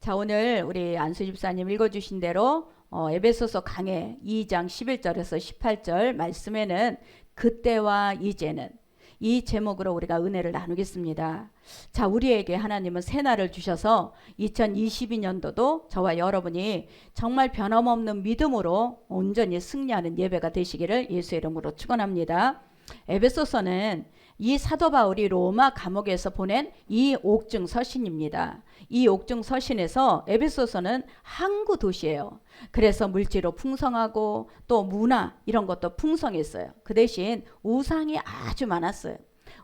자, 오늘 우리 안수 집사님 읽어주신 대로 에베소서 강해 2장 11절에서 18절 말씀에는 그때와 이제는 이 제목으로 우리가 은혜를 나누겠습니다. 자, 우리에게 하나님은 새날을 주셔서 2022년도도 저와 여러분이 정말 변함없는 믿음으로 온전히 승리하는 예배가 되시기를 예수의 이름으로 축원합니다. 에베소서는 이 사도 바울이 로마 감옥에서 보낸 이 옥중 서신입니다. 이 옥중 서신에서 에베소서는 항구 도시예요. 그래서 물질로 풍성하고 또 문화 이런 것도 풍성했어요. 그 대신 우상이 아주 많았어요.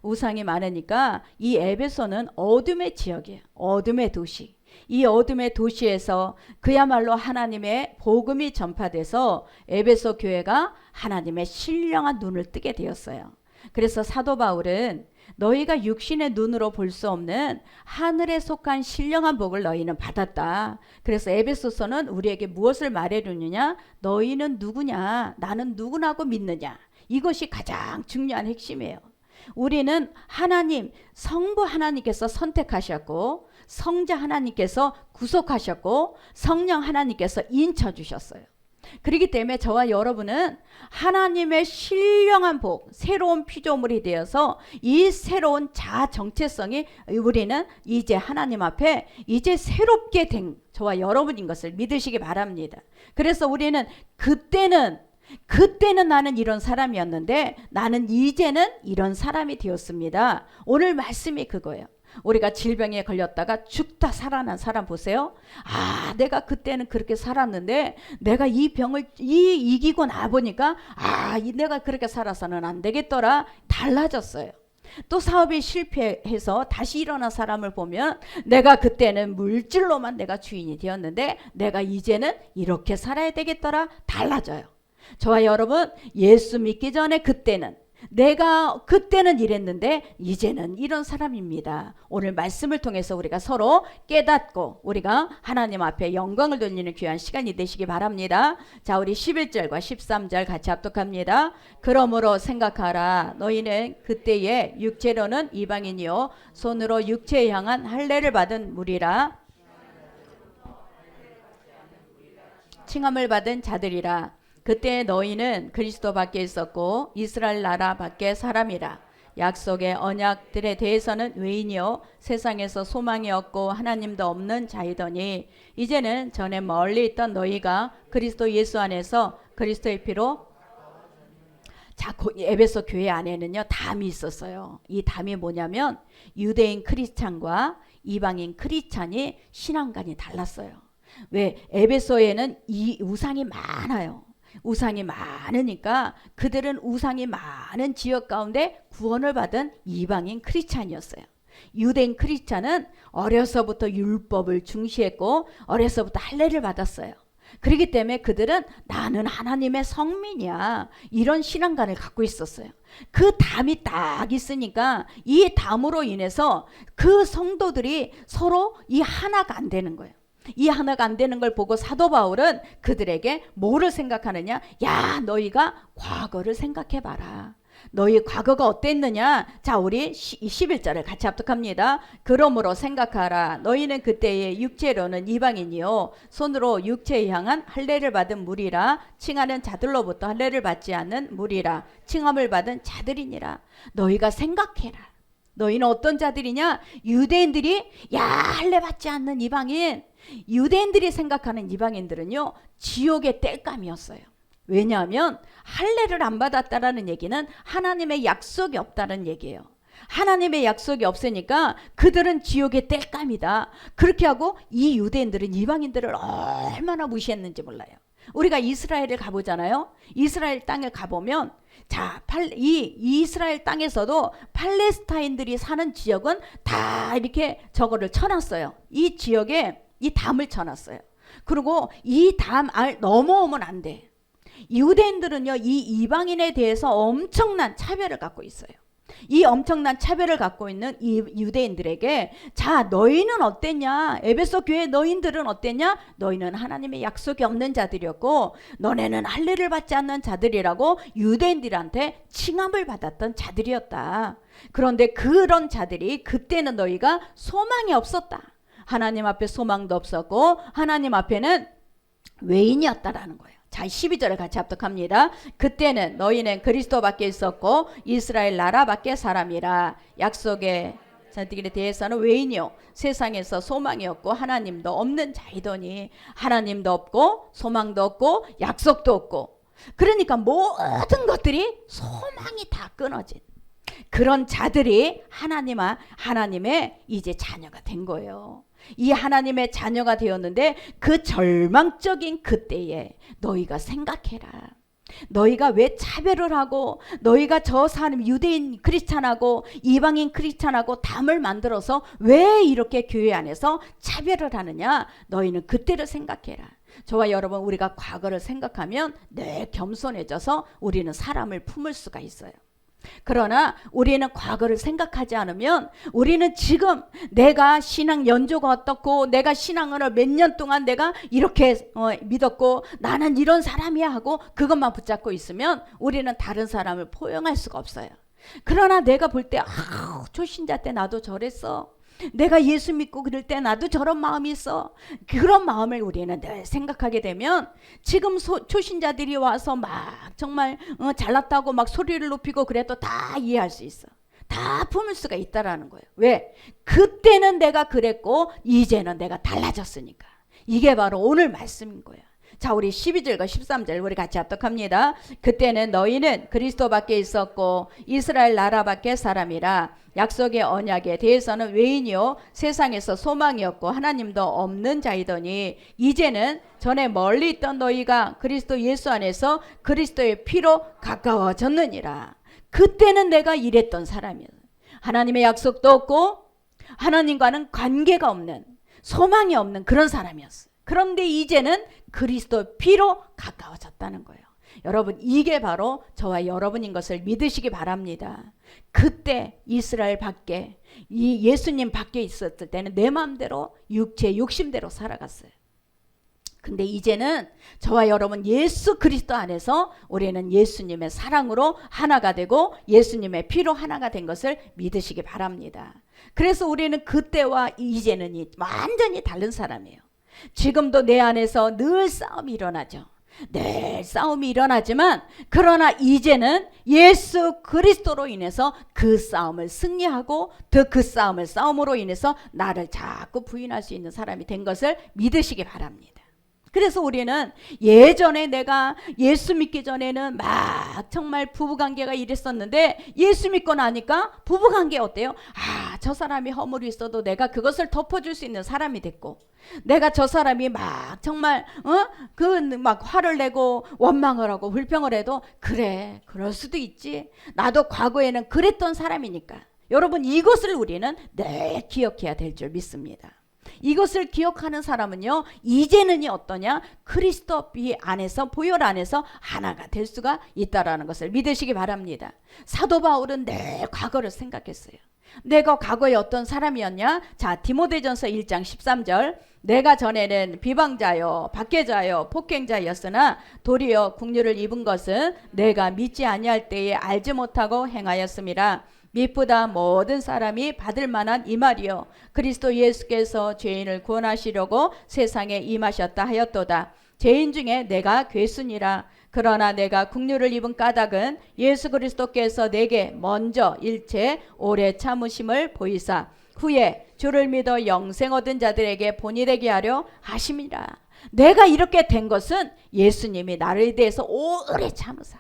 우상이 많으니까 이 에베소는 어둠의 지역이에요. 어둠의 도시. 이 어둠의 도시에서 그야말로 하나님의 복음이 전파돼서 에베소 교회가 하나님의 신령한 눈을 뜨게 되었어요. 그래서 사도 바울은 너희가 육신의 눈으로 볼 수 없는 하늘에 속한 신령한 복을 너희는 받았다. 그래서 에베소서는 우리에게 무엇을 말해주느냐? 너희는 누구냐? 나는 누구라고 믿느냐? 이것이 가장 중요한 핵심이에요. 우리는 하나님, 성부 하나님께서 선택하셨고 성자 하나님께서 구속하셨고 성령 하나님께서 인쳐주셨어요. 그렇기 때문에 저와 여러분은 하나님의 신령한 복, 새로운 피조물이 되어서 이 새로운 자아 정체성이 우리는 이제 하나님 앞에 이제 새롭게 된 저와 여러분인 것을 믿으시기 바랍니다. 그래서 우리는 그때는 나는 이런 사람이었는데 나는 이제는 이런 사람이 되었습니다. 오늘 말씀이 그거예요. 우리가 질병에 걸렸다가 죽다 살아난 사람 보세요. 아, 내가 그때는 그렇게 살았는데 내가 이 병을 이기고 나보니까 내가 그렇게 살아서는 안 되겠더라. 달라졌어요. 또 사업이 실패해서 다시 일어난 사람을 보면 내가 그때는 물질로만 내가 주인이 되었는데 내가 이제는 이렇게 살아야 되겠더라. 달라져요. 저와 여러분, 예수 믿기 전에 내가 그때는 이랬는데 이제는 이런 사람입니다. 오늘 말씀을 통해서 우리가 서로 깨닫고 우리가 하나님 앞에 영광을 돌리는 귀한 시간이 되시기 바랍니다. 자, 우리 11절과 13절 같이 합독합니다. 그러므로 생각하라. 너희는 그때에 육체로는 이방인이요 손으로 육체에 향한 할례를 받은 무리라. 칭함을 받은 자들이라. 그때 너희는 그리스도 밖에 있었고 이스라엘 나라 밖에 사람이라. 약속의 언약들에 대해서는 외인이요 세상에서 소망이 없고 하나님도 없는 자이더니 이제는 전에 멀리 있던 너희가 그리스도 예수 안에서 그리스도의 피로. 자, 에베소 교회 안에는요 담이 있었어요. 이 담이 뭐냐면 유대인 크리스찬과 이방인 크리스찬이 신앙관이 달랐어요. 왜? 에베소에는 이 우상이 많아요. 우상이 많으니까 그들은 우상이 많은 지역 가운데 구원을 받은 이방인 크리스찬이었어요. 유대인 크리스찬은 어려서부터 율법을 중시했고 어려서부터 할례를 받았어요. 그렇기 때문에 그들은 나는 하나님의 성민이야 이런 신앙관을 갖고 있었어요. 그 담이 딱 있으니까 이 담으로 인해서 그 성도들이 서로 이 하나가 안 되는 거예요. 이 하나가 안 되는 걸 보고 사도 바울은 그들에게 뭐를 생각하느냐? 야, 너희가 과거를 생각해봐라. 너희 과거가 어땠느냐? 자, 우리 11절을 같이 합독합니다. 그러므로 생각하라. 너희는 그때의 육체로는 이방인이요 손으로 육체에 향한 할례를 받은 무리라. 칭하는 자들로부터 할례를 받지 않는 무리라. 칭함을 받은 자들이니라. 너희가 생각해라. 너희는 어떤 자들이냐? 유대인들이 할례 받지 않는 이방인. 유대인들이 생각하는 이방인들은요 지옥의 땔감이었어요. 왜냐하면 할례를 안 받았다라는 얘기는 하나님의 약속이 없다는 얘기예요. 하나님의 약속이 없으니까 그들은 지옥의 땔감이다. 그렇게 하고 이 유대인들은 이방인들을 얼마나 무시했는지 몰라요. 우리가 이스라엘을 가보잖아요. 이스라엘 땅에 가보면 자, 이 이스라엘 땅에서도 팔레스타인들이 사는 지역은 다 이렇게 저거를 쳐놨어요. 이 지역에 이 담을 쳐놨어요. 그리고 이 담 넘어오면 안 돼. 유대인들은요 이 이방인에 대해서 엄청난 차별을 갖고 있어요. 이 엄청난 차별을 갖고 있는 이 유대인들에게 자, 너희는 어땠냐? 에베소 교회 너희들은 어땠냐? 너희는 하나님의 약속이 없는 자들이었고 너네는 할례를 받지 않는 자들이라고 유대인들한테 칭함을 받았던 자들이었다. 그런데 그런 자들이 그때는 너희가 소망이 없었다. 하나님 앞에 소망도 없었고 하나님 앞에는 외인이었다라는 거예요. 자, 12절을 같이 합독합니다. 그때는 너희는 그리스도 밖에 있었고 이스라엘 나라 밖에 사람이라. 약속의 자들에 대해서는 외인이요 세상에서 소망이 없고 하나님도 없는 자이더니. 하나님도 없고 소망도 없고 약속도 없고, 그러니까 모든 것들이 소망이 다 끊어진 그런 자들이 하나님의 이제 자녀가 된 거예요. 이 하나님의 자녀가 되었는데 그 절망적인 그때에 너희가 생각해라. 너희가 왜 차별을 하고 너희가 저 사람 유대인 크리스찬하고 이방인 크리스찬하고 담을 만들어서 왜 이렇게 교회 안에서 차별을 하느냐. 너희는 그때를 생각해라. 저와 여러분, 우리가 과거를 생각하면 늘 겸손해져서 우리는 사람을 품을 수가 있어요. 그러나 우리는 과거를 생각하지 않으면 우리는 지금 내가 신앙 연조가 어떻고 내가 신앙을 몇 년 동안 내가 이렇게 믿었고 나는 이런 사람이야 하고 그것만 붙잡고 있으면 우리는 다른 사람을 포용할 수가 없어요. 그러나 내가 볼 때 초신자 때 나도 저랬어. 내가 예수 믿고 그럴 때 나도 저런 마음이 있어. 그런 마음을 우리는 늘 생각하게 되면 지금 초신자들이 와서 막 정말 잘났다고 막 소리를 높이고 그래도 다 이해할 수 있어. 다 품을 수가 있다라는 거예요. 왜? 그때는 내가 그랬고 이제는 내가 달라졌으니까. 이게 바로 오늘 말씀인 거예요. 자, 우리 12절과 13절 우리 같이 합독합니다. 그때는 너희는 그리스도 밖에 있었고 이스라엘 나라 밖에 사람이라. 약속의 언약에 대해서는 외인이요 세상에서 소망이 없고 하나님도 없는 자이더니 이제는 전에 멀리 있던 너희가 그리스도 예수 안에서 그리스도의 피로 가까워졌느니라. 그때는 내가 이랬던 사람이야. 하나님의 약속도 없고 하나님과는 관계가 없는, 소망이 없는 그런 사람이었어. 그런데 이제는 그리스도 피로 가까워졌다는 거예요. 여러분, 이게 바로 저와 여러분인 것을 믿으시기 바랍니다. 그때 이스라엘 밖에, 이 예수님 밖에 있었을 때는 내 마음대로 육체 욕심대로 살아갔어요. 근데 이제는 저와 여러분 예수 그리스도 안에서 우리는 예수님의 사랑으로 하나가 되고 예수님의 피로 하나가 된 것을 믿으시기 바랍니다. 그래서 우리는 그때와 이제는 완전히 다른 사람이에요. 지금도 내 안에서 늘 싸움이 일어나죠. 늘 싸움이 일어나지만 그러나 이제는 예수 그리스도로 인해서 그 싸움을 승리하고 그 싸움을 싸움으로 인해서 나를 자꾸 부인할 수 있는 사람이 된 것을 믿으시기 바랍니다. 그래서 우리는 예전에 내가 예수 믿기 전에는 막 정말 부부관계가 이랬었는데 예수 믿고 나니까 부부관계 어때요? 저 사람이 허물이 있어도 내가 그것을 덮어줄 수 있는 사람이 됐고, 내가 저 사람이 막 정말 막 화를 내고 원망을 하고 불평을 해도 그래, 그럴 수도 있지. 나도 과거에는 그랬던 사람이니까. 여러분, 이것을 우리는 늘 기억해야 될 줄 믿습니다. 이것을 기억하는 사람은요, 이제는이 어떠냐? 그리스도 피 안에서, 보혈 안에서 하나가 될 수가 있다라는 것을 믿으시기 바랍니다. 사도 바울은 늘 과거를 생각했어요. 내가 과거에 어떤 사람이었냐? 자, 디모데전서 1장 13절. 내가 전에는 비방자요 박해자요 폭행자였으나 도리어 긍휼을 입은 것은 내가 믿지 아니할 때에 알지 못하고 행하였음이라. 미쁘다 모든 사람이 받을 만한 이 말이요 그리스도 예수께서 죄인을 구원하시려고 세상에 임하셨다 하였도다. 죄인 중에 내가 괴순이라. 그러나 내가 긍휼을 입은 까닭은 예수 그리스도께서 내게 먼저 일체 오래 참으심을 보이사 후에 주를 믿어 영생 얻은 자들에게 본이 되게 하려 하심이라. 내가 이렇게 된 것은 예수님이 나를 대해서 오래 참으사,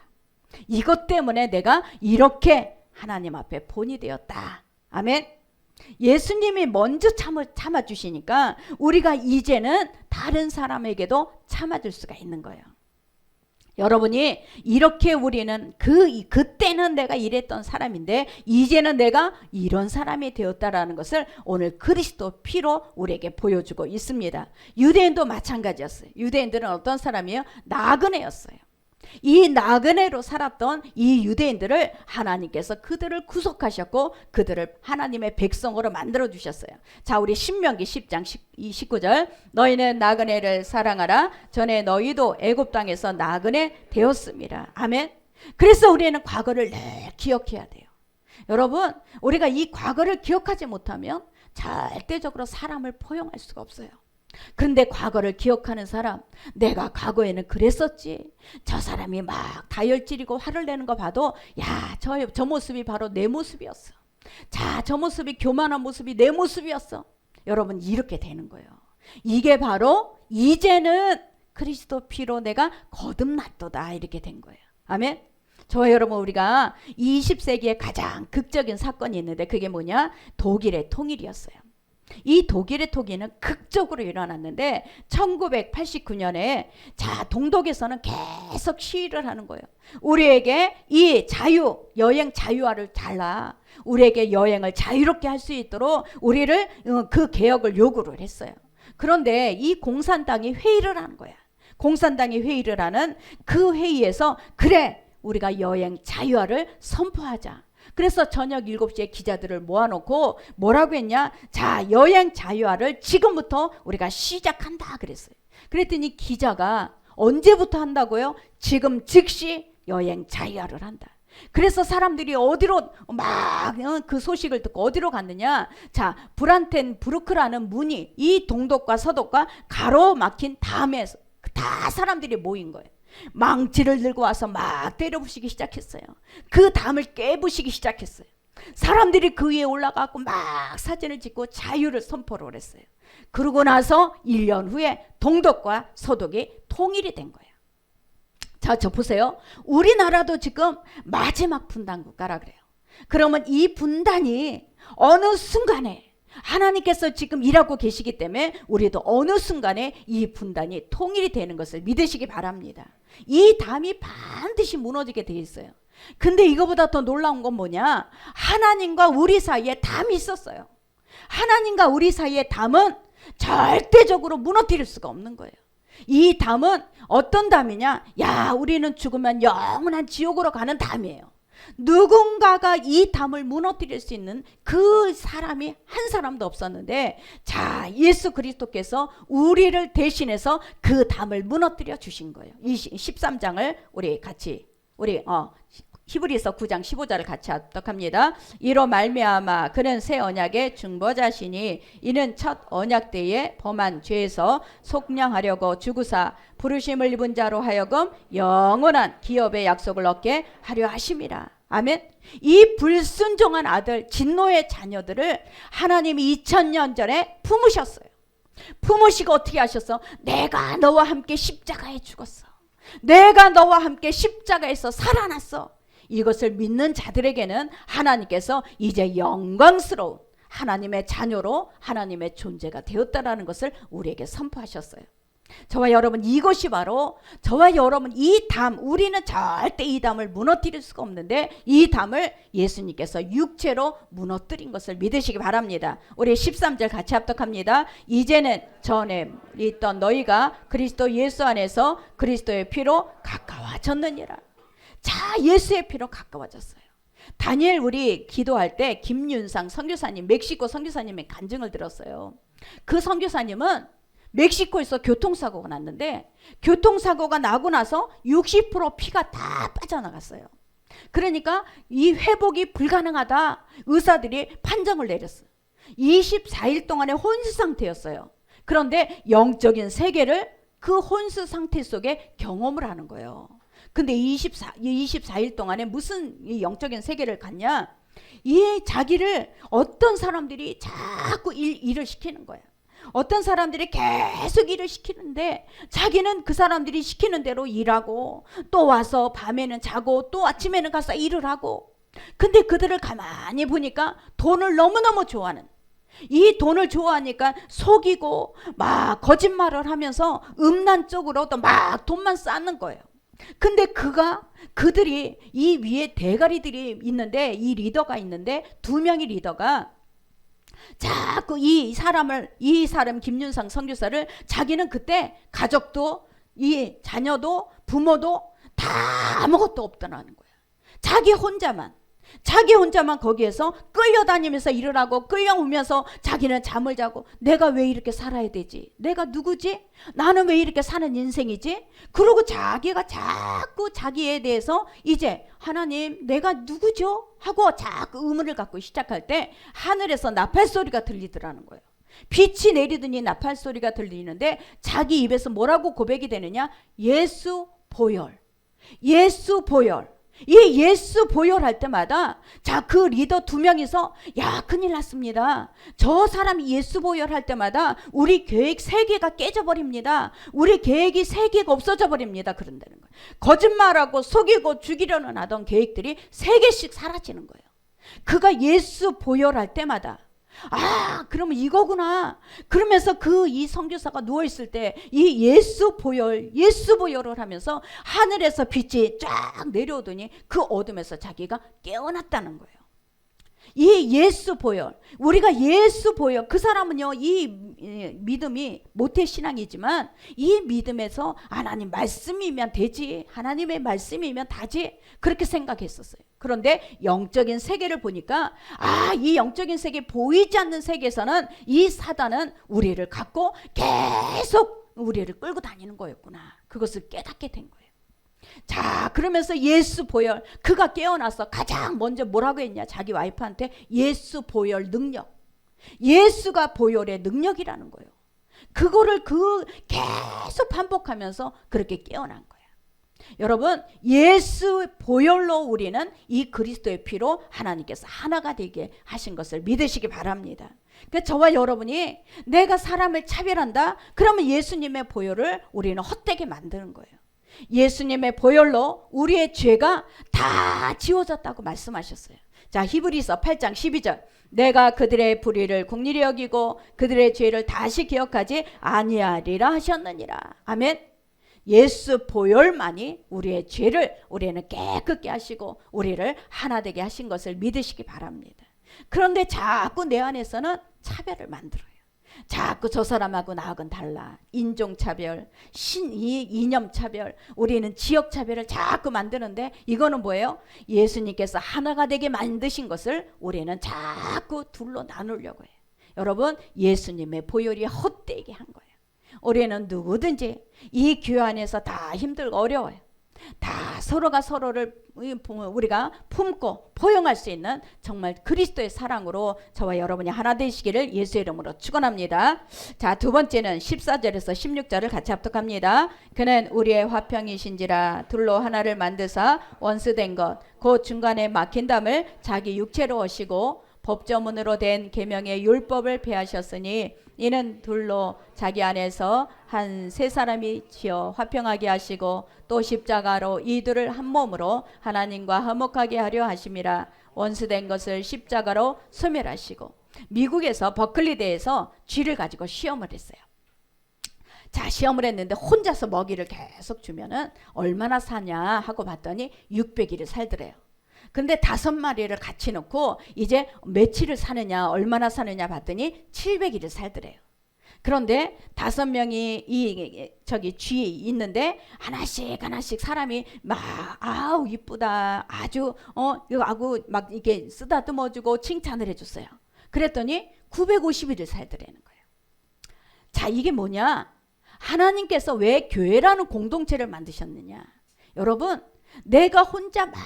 이것 때문에 내가 이렇게 하나님 앞에 본이 되었다. 아멘. 예수님이 먼저 참아주시니까 우리가 이제는 다른 사람에게도 참아줄 수가 있는 거예요. 여러분이 이렇게 우리는 그때는 내가 이랬던 사람인데 이제는 내가 이런 사람이 되었다라는 것을 오늘 그리스도 피로 우리에게 보여주고 있습니다. 유대인도 마찬가지였어요. 유대인들은 어떤 사람이에요? 나그네였어요. 이 나그네로 살았던 이 유대인들을 하나님께서 그들을 구속하셨고 그들을 하나님의 백성으로 만들어 주셨어요. 자, 우리 신명기 10장 19절. 너희는 나그네를 사랑하라. 전에 너희도 애굽 땅에서 나그네 되었습니다. 아멘. 그래서 우리는 과거를 늘 기억해야 돼요. 여러분, 우리가 이 과거를 기억하지 못하면 절대적으로 사람을 포용할 수가 없어요. 그런데 과거를 기억하는 사람, 내가 과거에는 그랬었지. 저 사람이 막 다혈질이고 화를 내는 거 봐도 야, 저 모습이 바로 내 모습이었어. 자, 저 모습이 교만한 모습이 내 모습이었어. 여러분, 이렇게 되는 거예요. 이게 바로 이제는 그리스도 피로 내가 거듭났도다, 이렇게 된 거예요. 아멘. 저와 여러분, 우리가 20세기에 가장 극적인 사건이 있는데 그게 뭐냐? 독일의 통일이었어요. 이 독일의 통일은 극적으로 일어났는데 1989년에 자, 동독에서는 계속 시위를 하는 거예요. 우리에게 이 자유, 여행 자유화를 달라. 우리에게 여행을 자유롭게 할 수 있도록 우리를 그 개혁을 요구를 했어요. 그런데 이 공산당이 회의를 하는 거야. 공산당이 회의를 하는 그 회의에서 그래, 우리가 여행 자유화를 선포하자. 그래서 저녁 7시에 기자들을 모아놓고 뭐라고 했냐? 자, 여행 자유화를 지금부터 우리가 시작한다 그랬어요. 그랬더니 기자가 언제부터 한다고요? 지금 즉시 여행 자유화를 한다. 그래서 사람들이 어디로 막 그 소식을 듣고 어디로 갔느냐? 자, 브란텐부르크라는 문이 이 동독과 서독과 가로막힌 담에 다 사람들이 모인 거예요. 망치를 들고 와서 막 때려부시기 시작했어요. 그 담을 깨부시기 시작했어요. 사람들이 그 위에 올라가고 막 사진을 찍고 자유를 선포를 했어요. 그러고 나서 1년 후에 동독과 서독이 통일이 된 거예요. 자, 저 보세요. 우리나라도 지금 마지막 분단 국가라 그래요. 그러면 이 분단이 어느 순간에 하나님께서 지금 일하고 계시기 때문에 우리도 어느 순간에 이 분단이 통일이 되는 것을 믿으시기 바랍니다. 이 담이 반드시 무너지게 돼 있어요. 근데 이거보다 더 놀라운 건 뭐냐? 하나님과 우리 사이에 담이 있었어요. 하나님과 우리 사이의 담은 절대적으로 무너뜨릴 수가 없는 거예요. 이 담은 어떤 담이냐? 야, 우리는 죽으면 영원한 지옥으로 가는 담이에요. 누군가가 이 담을 무너뜨릴 수 있는 그 사람이 한 사람도 없었는데, 자, 예수 그리스도께서 우리를 대신해서 그 담을 무너뜨려 주신 거예요. 이 13장을 우리 같이 히브리서 9장 15절을 같이 합독합니다. 이로 말미암아 그는 새 언약의 중보자시니 이는 첫 언약 때에 범한 죄에서 속량하려고 죽으사 부르심을 입은 자로 하여금 영원한 기업의 약속을 얻게 하려 하심이라. 아멘. 이 불순종한 아들 진노의 자녀들을 하나님이 2000년 전에 품으셨어요. 품으시고 어떻게 하셨어? 내가 너와 함께 십자가에 죽었어. 내가 너와 함께 십자가에서 살아났어. 이것을 믿는 자들에게는 하나님께서 이제 영광스러운 하나님의 자녀로 하나님의 존재가 되었다라는 것을 우리에게 선포하셨어요. 저와 여러분, 이것이 바로 저와 여러분 이 담, 우리는 절대 이 담을 무너뜨릴 수가 없는데 이 담을 예수님께서 육체로 무너뜨린 것을 믿으시기 바랍니다. 우리 13절 같이 합독합니다. 이제는 전에 있던 너희가 그리스도 예수 안에서 그리스도의 피로 가까워졌느니라. 자, 예수의 피로 가까워졌어요. 다니엘 우리 기도할 때 김윤상 선교사님, 멕시코 선교사님의 간증을 들었어요. 그 선교사님은 멕시코에서 교통사고가 났는데 교통사고가 나고 나서 60% 피가 다 빠져나갔어요. 그러니까 이 회복이 불가능하다 의사들이 판정을 내렸어요. 24일 동안의 혼수 상태였어요. 그런데 영적인 세계를 그 혼수 상태 속에 경험을 하는 거예요. 근데 24일 동안에 무슨 이 영적인 세계를 갔냐? 이 자기를 어떤 사람들이 자꾸 일을 시키는 거야. 어떤 사람들이 계속 일을 시키는데 자기는 그 사람들이 시키는 대로 일하고 또 와서 밤에는 자고 또 아침에는 가서 일을 하고, 근데 그들을 가만히 보니까 돈을 너무너무 좋아하는, 이 돈을 좋아하니까 속이고 막 거짓말을 하면서 음란 쪽으로 또 막 돈만 쌓는 거예요. 근데 그들이 이 위에 대가리들이 있는데, 이 리더가 있는데 2명의 리더가 자꾸 이 사람 김윤상 선교사를 자기는 그때 가족도 이 자녀도 부모도 다 아무것도 없다는 거야. 자기 혼자만. 자기 혼자만 거기에서 끌려다니면서 일을 하고 끌려오면서 자기는 잠을 자고 내가 왜 이렇게 살아야 되지? 내가 누구지? 나는 왜 이렇게 사는 인생이지? 그러고 자기가 자꾸 자기에 대해서 이제 하나님 내가 누구죠? 하고 자꾸 의문을 갖고 시작할 때 하늘에서 나팔 소리가 들리더라는 거예요. 빛이 내리더니 나팔 소리가 들리는데 자기 입에서 뭐라고 고백이 되느냐? 예수 보혈. 예수 보혈. 이 예수 보혈할 때마다 자, 그 리더 2명이서 야, 큰일 났습니다. 저 사람이 예수 보혈할 때마다 우리 계획 3개가 깨져버립니다. 우리 계획이 3개가 없어져 버립니다. 그런다는 거예요. 거짓말하고 속이고 죽이려는 하던 계획들이 3개씩 사라지는 거예요. 그가 예수 보혈할 때마다 그러면 이거구나. 그러면서 이 선교사가 누워있을 때 이 예수 보혈을 하면서 하늘에서 빛이 쫙 내려오더니 그 어둠에서 자기가 깨어났다는 거예요. 이 예수 보혈, 우리가 예수 보혈, 그 사람은요, 이 믿음이 모태신앙이지만 이 믿음에서 하나님 말씀이면 되지, 하나님의 말씀이면 다지, 그렇게 생각했었어요. 그런데 영적인 세계를 보니까 이 영적인 세계, 보이지 않는 세계에서는 이 사단은 우리를 갖고 계속 우리를 끌고 다니는 거였구나. 그것을 깨닫게 된 거예요. 자, 그러면서 예수 보혈, 그가 깨어나서 가장 먼저 뭐라고 했냐? 자기 와이프한테 예수 보혈 능력, 예수가 보혈의 능력이라는 거예요. 그거를 계속 반복하면서 그렇게 깨어난 거예요. 여러분, 예수 보혈로 우리는 이 그리스도의 피로 하나님께서 하나가 되게 하신 것을 믿으시기 바랍니다. 그러니까 저와 여러분이 내가 사람을 차별한다? 그러면 예수님의 보혈을 우리는 헛되게 만드는 거예요. 예수님의 보혈로 우리의 죄가 다 지워졌다고 말씀하셨어요. 자, 히브리서 8장 12절. 내가 그들의 불의를 긍휼히 여기고 그들의 죄를 다시 기억하지 아니하리라 하셨느니라. 아멘. 예수 보혈만이 우리의 죄를 우리는 깨끗게 하시고 우리를 하나 되게 하신 것을 믿으시기 바랍니다. 그런데 자꾸 내 안에서는 차별을 만들어요. 자꾸 저 사람하고 나하고는 달라. 인종차별, 이념차별, 우리는 지역차별을 자꾸 만드는데 이거는 뭐예요? 예수님께서 하나가 되게 만드신 것을 우리는 자꾸 둘로 나누려고 해요. 여러분, 예수님의 보혈이 헛되게 한 거예요. 우리는 누구든지 이 교회 안에서 다 힘들고 어려워요. 다 서로가 서로를 우리가 품고 포용할 수 있는 정말 그리스도의 사랑으로 저와 여러분이 하나 되시기를 예수의 이름으로 축원합니다. 자, 두 번째는 14절에서 16절을 같이 합독합니다. 그는 우리의 화평이신지라 둘로 하나를 만드사 원수된 것 곧 중간에 막힌 담을 자기 육체로 하시고 법조문으로 된 계명의 율법을 폐하셨으니 이는 둘로 자기 안에서 한 세 사람이 지어 화평하게 하시고 또 십자가로 이 둘을 한 몸으로 하나님과 화목하게 하려 하심이라. 원수된 것을 십자가로 소멸하시고. 미국에서 버클리대에서 쥐를 가지고 시험을 했어요. 자, 시험을 했는데 혼자서 먹이를 계속 주면은 얼마나 사냐 하고 봤더니 600일을 살더래요. 근데 5마리를 같이 놓고 이제 며칠을 사느냐, 얼마나 사느냐 봤더니 700일을 살더래요. 그런데 5명이 저기 쥐 있는데 하나씩 사람이 막 아우 이쁘다, 아주 이거 하고 막 이렇게 쓰다듬어주고 칭찬을 해줬어요. 그랬더니 950일을 살더라는 거예요. 자, 이게 뭐냐? 하나님께서 왜 교회라는 공동체를 만드셨느냐? 여러분, 내가 혼자 막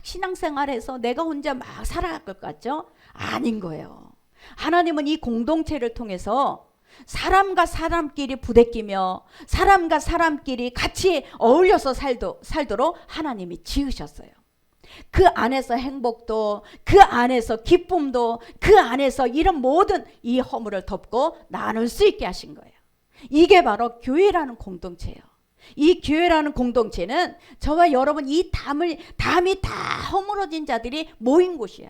신앙생활에서 내가 혼자 막 살아갈 것 같죠? 아닌 거예요. 하나님은 이 공동체를 통해서 사람과 사람끼리 부대끼며 사람과 사람끼리 같이 어울려서 살도록 하나님이 지으셨어요. 그 안에서 행복도, 그 안에서 기쁨도, 그 안에서 이런 모든 이 허물을 덮고 나눌 수 있게 하신 거예요. 이게 바로 교회라는 공동체예요. 이 교회라는 공동체는 저와 여러분 이 담이 다 허물어진 자들이 모인 곳이야.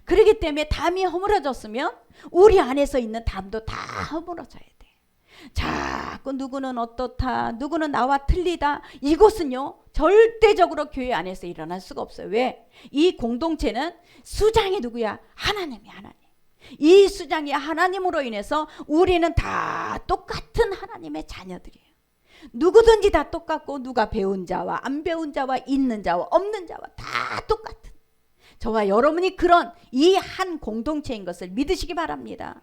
그렇기 때문에 담이 허물어졌으면 우리 안에서 있는 담도 다 허물어져야 돼. 자꾸 누구는 어떻다, 누구는 나와 틀리다, 이것은요 절대적으로 교회 안에서 일어날 수가 없어요. 왜? 이 공동체는 수장이 누구야? 하나님이 하나님. 이 수장이 하나님으로 인해서 우리는 다 똑같은 하나님의 자녀들이에요. 누구든지 다 똑같고 누가 배운 자와 안 배운 자와 있는 자와 없는 자와 다 똑같은. 저와 여러분이 그런 이 한 공동체인 것을 믿으시기 바랍니다.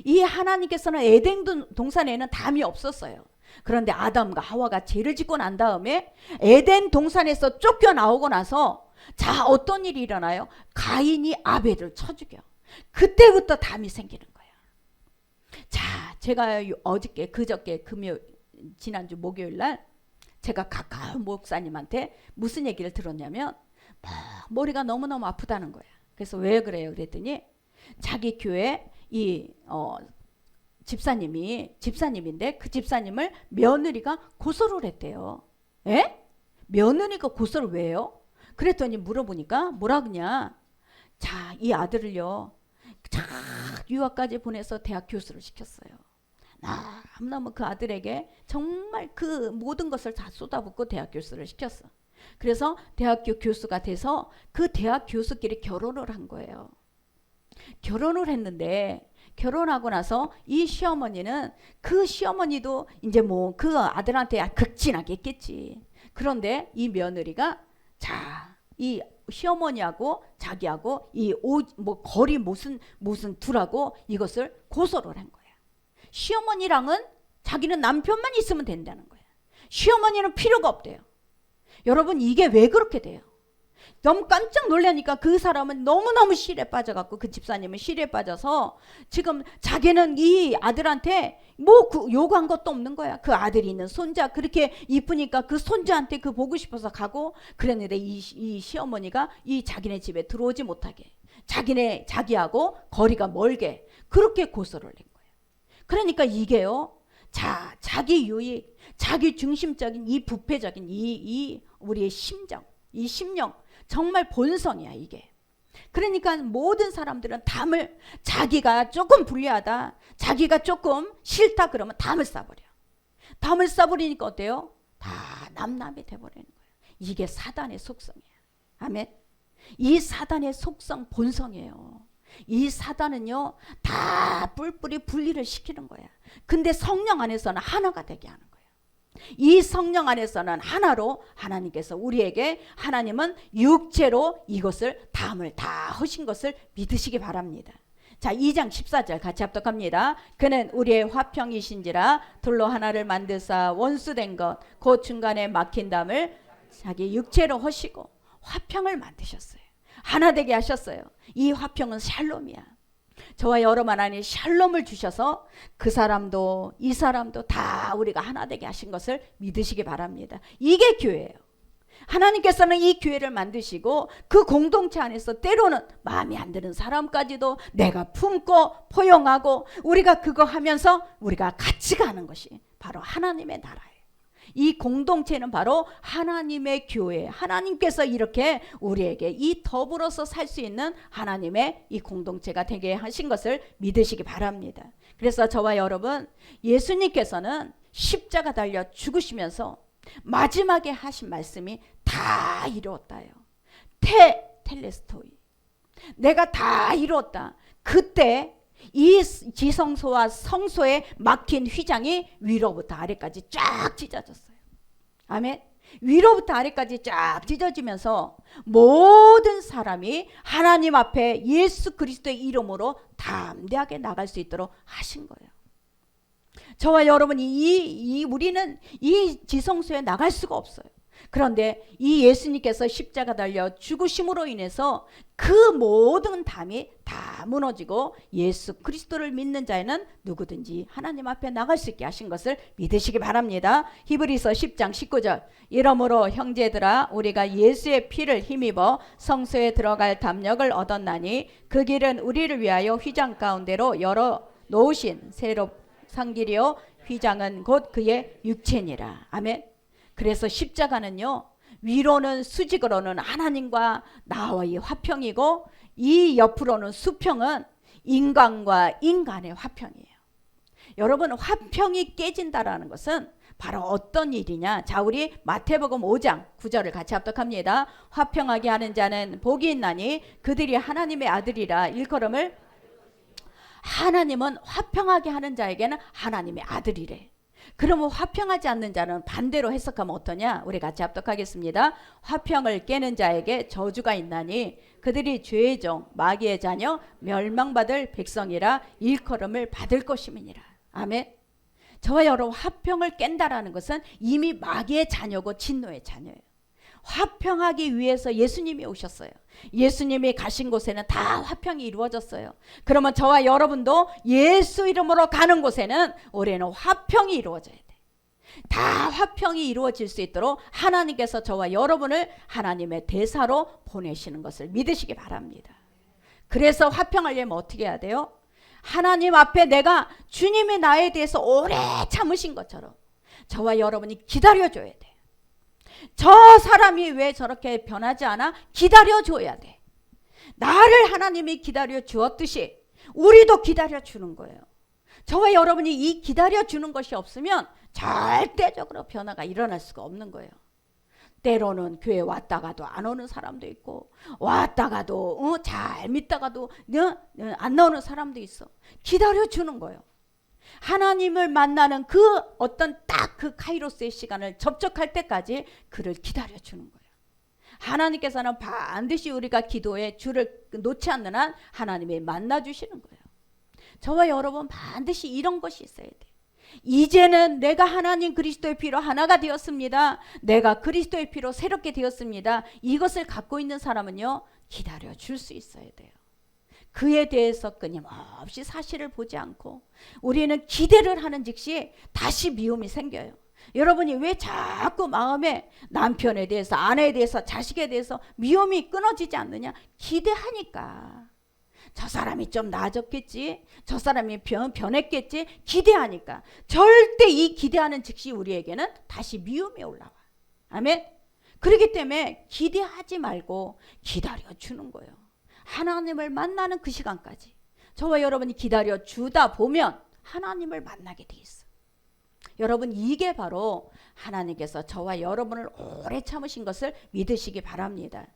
이 하나님께서는 에덴 동산에는 담이 없었어요. 그런데 아담과 하와가 죄를 짓고 난 다음에 에덴 동산에서 쫓겨나오고 나서 자, 어떤 일이 일어나요? 가인이 아벨을 쳐 죽여. 그때부터 담이 생기는 거예요. 자, 제가 어저께 그저께 지난주 목요일 날 제가 가까운 목사님한테 무슨 얘기를 들었냐면 막 머리가 너무너무 아프다는 거야. 그래서 왜 그래요? 그랬더니 자기 교회 집사님인데 그 집사님을 며느리가 고소를 했대요. 에? 며느리가 고소를 왜요? 그랬더니 물어보니까 뭐라 그냐? 자, 이 아들을요, 자, 유학까지 보내서 대학 교수를 시켰어요. 너무너무 그 아들에게 정말 그 모든 것을 다 쏟아붓고 대학 교수를 시켰어. 그래서 대학교 교수가 돼서 그 대학 교수끼리 결혼을 한 거예요. 결혼을 했는데 결혼하고 나서 이 시어머니는 그 시어머니도 이제 뭐 그 아들한테 극진하게 했겠지. 그런데 이 며느리가 자, 이 시어머니하고 자기하고 거리 무슨 둘하고 이것을 고소를 한 거야. 시어머니랑은 자기는 남편만 있으면 된다는 거야. 시어머니는 필요가 없대요. 여러분, 이게 왜 그렇게 돼요? 너무 깜짝 놀라니까 그 사람은 너무너무 실에 빠져갖고, 그 집사님은 실에 빠져서 지금 자기는 이 아들한테 뭐 요구한 것도 없는 거야. 그 아들이 있는 손자 그렇게 이쁘니까 그 손자한테 그 보고 싶어서 가고 그랬는데 이 시어머니가 이 자기네 집에 들어오지 못하게, 자기하고 거리가 멀게 그렇게 고소를 낸 거예요. 그러니까 이게요, 자, 자기 유익, 자기 중심적인 이 부패적인 이 우리의 심정, 이 심령, 정말 본성이야 이게. 그러니까 모든 사람들은 담을, 자기가 조금 불리하다, 자기가 조금 싫다 그러면 담을 싸버려. 담을 싸버리니까 어때요? 다 남남이 돼버리는 거예요. 이게 사단의 속성이야. 아멘. 이 사단의 속성, 본성이에요. 이 사단은요, 다 뿔뿔이 분리를 시키는 거야. 근데 성령 안에서는 하나가 되게 하는 거예요. 이 성령 안에서는 하나로 하나님께서 우리에게, 하나님은 육체로 이것을 담을 다 하신 것을 믿으시기 바랍니다. 자, 2장 14절 같이 합독합니다. 그는 우리의 화평이신지라 둘로 하나를 만드사 원수된 것 곧 중간에 막힌 담을 자기 육체로 하시고 화평을 만드셨어요. 하나 되게 하셨어요. 이 화평은 샬롬이야. 저와 여러분 하나님 샬롬을 주셔서 그 사람도 이 사람도 다 우리가 하나 되게 하신 것을 믿으시기 바랍니다. 이게 교회예요. 하나님께서는 이 교회를 만드시고 그 공동체 안에서 때로는 마음에 안 드는 사람까지도 내가 품고 포용하고 우리가 그거 하면서 우리가 같이 가는 것이 바로 하나님의 나라예요. 이 공동체는 바로 하나님의 교회, 하나님께서 이렇게 우리에게 이 더불어서 살 수 있는 하나님의 이 공동체가 되게 하신 것을 믿으시기 바랍니다. 그래서 저와 여러분, 예수님께서는 십자가 달려 죽으시면서 마지막에 하신 말씀이 다 이루었다요. 텔레스토이, 내가 다 이루었다. 그때 이 지성소와 성소에 막힌 휘장이 위로부터 아래까지 쫙 찢어졌어요. 아멘. 위로부터 아래까지 쫙 찢어지면서 모든 사람이 하나님 앞에 예수 그리스도의 이름으로 담대하게 나갈 수 있도록 하신 거예요. 저와 여러분이 우리는 이 지성소에 나갈 수가 없어요. 그런데 이 예수님께서 십자가 달려 죽으심으로 인해서 그 모든 담이 다 무너지고 예수 그리스도를 믿는 자에는 누구든지 하나님 앞에 나갈 수 있게 하신 것을 믿으시기 바랍니다. 히브리서 10장 19절 이러므로 형제들아 우리가 예수의 피를 힘입어 성소에 들어갈 담력을 얻었나니 그 길은 우리를 위하여 휘장 가운데로 열어 놓으신 새로 상길이요 휘장은 곧 그의 육체니라. 아멘. 그래서 십자가는요, 위로는 수직으로는 하나님과 나와의 화평이고 이 옆으로는 수평은 인간과 인간의 화평이에요. 여러분, 화평이 깨진다라는 것은 바로 어떤 일이냐? 자, 우리 마태복음 5장 9절을 같이 합독합니다. 화평하게 하는 자는 복이 있나니 그들이 하나님의 아들이라. 일컬음을 하나님은 화평하게 하는 자에게는 하나님의 아들이래. 그러면 화평하지 않는 자는 반대로 해석하면 어떠냐? 우리 같이 합독하겠습니다. 화평을 깨는 자에게 저주가 있나니 그들이 죄의 종 마귀의 자녀 멸망받을 백성이라 일컬음을 받을 것임이니라. 아멘. 저와 여러분, 화평을 깬다라는 것은 이미 마귀의 자녀고 진노의 자녀예요. 화평하기 위해서 예수님이 오셨어요. 예수님이 가신 곳에는 다 화평이 이루어졌어요. 그러면 저와 여러분도 예수 이름으로 가는 곳에는 올해는 화평이 이루어져야 돼. 다 화평이 이루어질 수 있도록 하나님께서 저와 여러분을 하나님의 대사로 보내시는 것을 믿으시기 바랍니다. 그래서 화평하려면 어떻게 해야 돼요? 하나님 앞에 내가 주님이 나에 대해서 오래 참으신 것처럼 저와 여러분이 기다려줘야 돼. 저 사람이 왜 저렇게 변하지 않아? 기다려줘야 돼. 나를 하나님이 기다려 주었듯이 우리도 기다려 주는 거예요. 저와 여러분이 이 기다려 주는 것이 없으면 절대적으로 변화가 일어날 수가 없는 거예요. 때로는 교회 왔다가도 안 오는 사람도 있고, 왔다가도 잘 믿다가도 안 나오는 사람도 있어. 기다려 주는 거예요. 하나님을 만나는 그 어떤 딱 그 카이로스의 시간을 접촉할 때까지 그를 기다려 주는 거예요. 하나님께서는 반드시 우리가 기도에 주를 놓지 않는 한 하나님이 만나 주시는 거예요. 저와 여러분 반드시 이런 것이 있어야 돼. 이제는 내가 하나님 그리스도의 피로 하나가 되었습니다. 내가 그리스도의 피로 새롭게 되었습니다. 이것을 갖고 있는 사람은요, 기다려 줄 수 있어야 돼요. 그에 대해서 끊임없이 사실을 보지 않고 우리는 기대를 하는 즉시 다시 미움이 생겨요. 여러분이 왜 자꾸 마음에 남편에 대해서, 아내에 대해서, 자식에 대해서 미움이 끊어지지 않느냐? 기대하니까. 저 사람이 좀 나아졌겠지, 저 사람이 변했겠지, 기대하니까. 절대 이 기대하는 즉시 우리에게는 다시 미움이 올라와. 아멘. 그렇기 때문에 기대하지 말고 기다려주는 거예요. 하나님을 만나는 그 시간까지 저와 여러분이 기다려 주다 보면 하나님을 만나게 돼 있어. 여러분, 이게 바로 하나님께서 저와 여러분을 오래 참으신 것을 믿으시기 바랍니다.